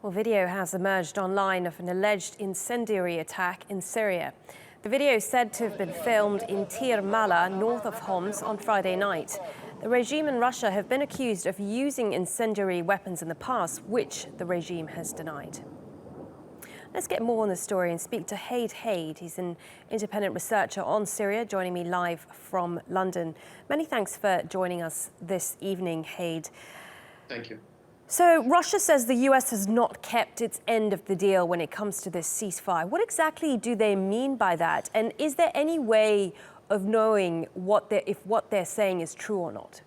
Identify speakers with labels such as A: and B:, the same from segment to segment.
A: Well, video has emerged online of an alleged incendiary attack in Syria. The video is said to have been filmed in Tir Mala, north of Homs, on Friday night. The regime and Russia have been accused of using incendiary weapons in the past, which the regime has denied. Let's get more on the story and speak to Haid. He's an independent researcher on Syria, joining me live from London. Many thanks for joining us this evening, Haid.
B: Thank you.
A: So Russia says the US has not kept its end of the deal when it comes to this ceasefire. What exactly do they mean by that? And is there any way of knowing if what they're saying is true or not?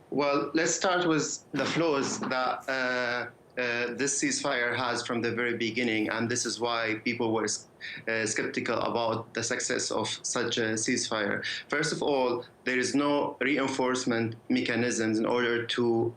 B: Well, let's start with the flaws that this ceasefire has from the very beginning, and this is why people were skeptical about the success of such a ceasefire. First of all, there is no reinforcement mechanisms in order to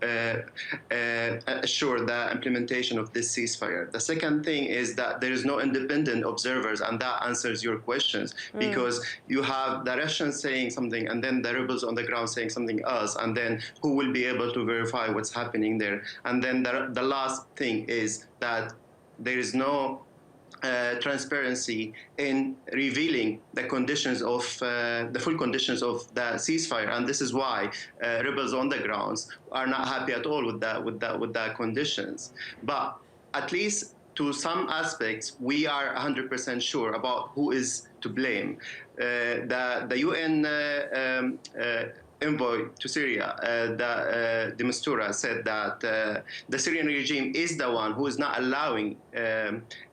B: assure the implementation of this ceasefire. The second thing is that there is no independent observers, and that answers your questions, because you have the Russians saying something and then the rebels on the ground saying something else, and then who will be able to verify what's happening there? And then the last thing is that there is no transparency in revealing the conditions of the full conditions of the ceasefire, and this is why rebels on the grounds are not happy at all with the conditions. But at least to some aspects, we are 100% sure about who is to blame. The UN envoy to Syria, the Mistura, said that the Syrian regime is the one who is not allowing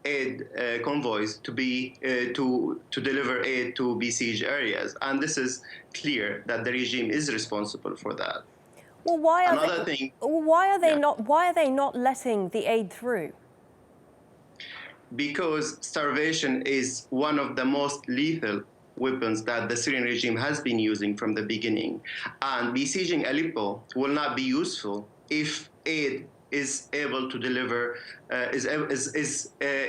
B: aid convoys to be to deliver aid to besieged areas, and this is clear that the regime is responsible for that.
A: Well, why are they not letting the aid through?
B: Because starvation is one of the most lethal weapons that the Syrian regime has been using from the beginning. And besieging Aleppo will not be useful if aid is able to deliver, is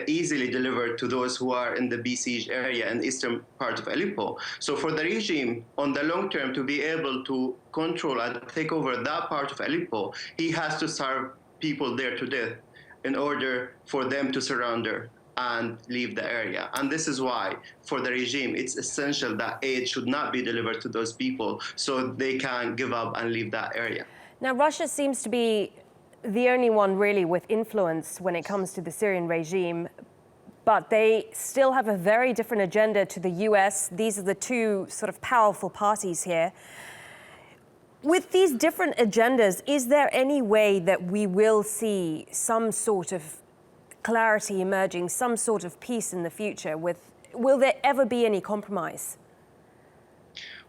B: easily delivered to those who are in the besieged area in the eastern part of Aleppo. So for the regime, on the long term, to be able to control and take over that part of Aleppo, he has to starve people there to death in order for them to surrender and leave the area. And this is why, for the regime, it's essential that aid should not be delivered to those people so they can give up and leave that area.
A: Now, Russia seems to be the only one really with influence when it comes to the Syrian regime, but they still have a very different agenda to the US. These are the two sort of powerful parties here. With these different agendas, is there any way that we will see some sort of clarity emerging, some sort of peace in the future? Will there ever be any compromise?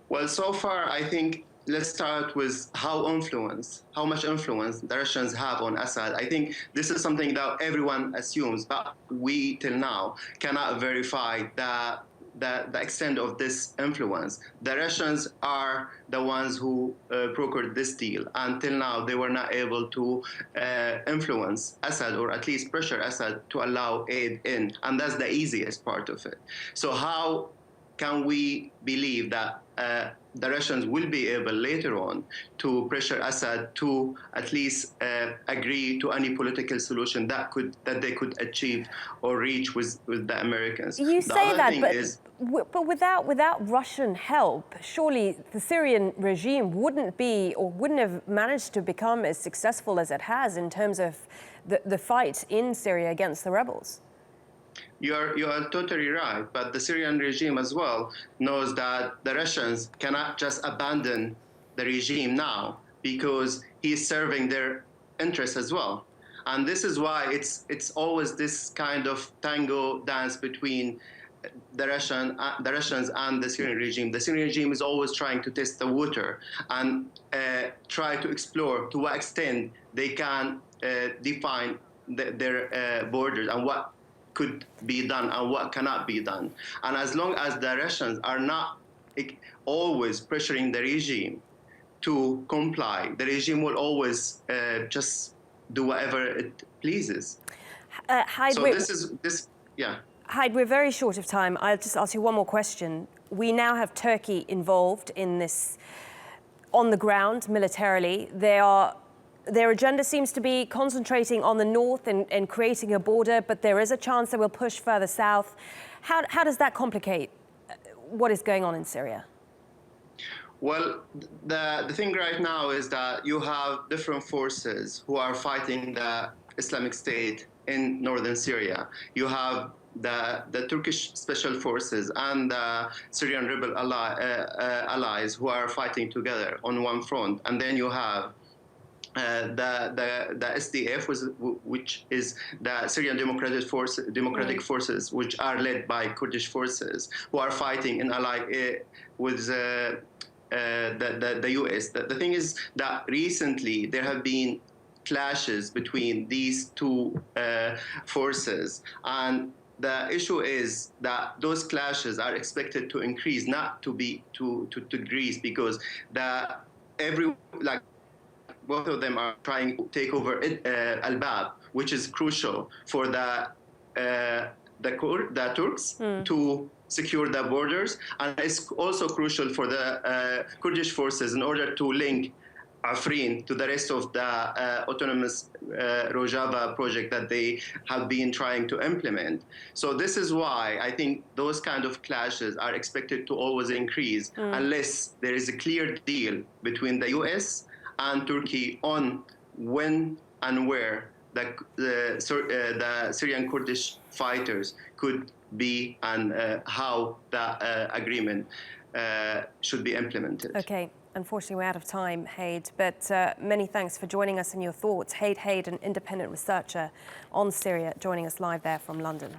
B: Well, so far, I think let's start with how much influence the Russians have on Assad. I think this is something that everyone assumes, but we till now cannot verify the extent of this influence. The Russians are the ones who brokered this deal. Until now, they were not able to influence Assad, or at least pressure Assad to allow aid in. And that's the easiest part of it. So how can we believe that the Russians will be able later on to pressure Assad to at least agree to any political solution that they could achieve or reach with the Americans?
A: You say that, but without Russian help, surely the Syrian regime wouldn't have managed to become as successful as it has in terms of the fight in Syria against the rebels.
B: You are totally right, but the Syrian regime as well knows that the Russians cannot just abandon the regime now, because he's serving their interests as well. And this is why it's always this kind of tango dance between the Russians and the Syrian regime. The Syrian regime is always trying to test the water and try to explore to what extent they can define their borders and what could be done and what cannot be done. And as long as the Russians are not always pressuring the regime to comply, the regime will always just do whatever it pleases.
A: Haid, we're very short of time. I'll just ask you one more question. We now have Turkey involved in this on the ground militarily. They are Their agenda seems to be concentrating on the north and creating a border, but there is a chance they will push further south. How does that complicate what is going on in Syria?
B: Well, the thing right now is that you have different forces who are fighting the Islamic State in northern Syria. You have the Turkish special forces and the Syrian rebel allies who are fighting together on one front. And then you have the SDF, which is the Syrian Democratic Forces, which are led by Kurdish forces, who are fighting in ally with the US. The thing is that recently there have been clashes between these two forces, and the issue is that those clashes are expected to increase, not to decrease, because both of them are trying to take over Al-Bab, which is crucial for the Turks to secure the borders, and it's also crucial for the Kurdish forces in order to link Afrin to the rest of the autonomous Rojava project that they have been trying to implement. So this is why I think those kind of clashes are expected to always increase unless there is a clear deal between the US and Turkey on when and where the Syrian Kurdish fighters could be and how the agreement should be implemented.
A: Okay, unfortunately we're out of time, Haid, but many thanks for joining us and your thoughts. Haid, an independent researcher on Syria, joining us live there from London.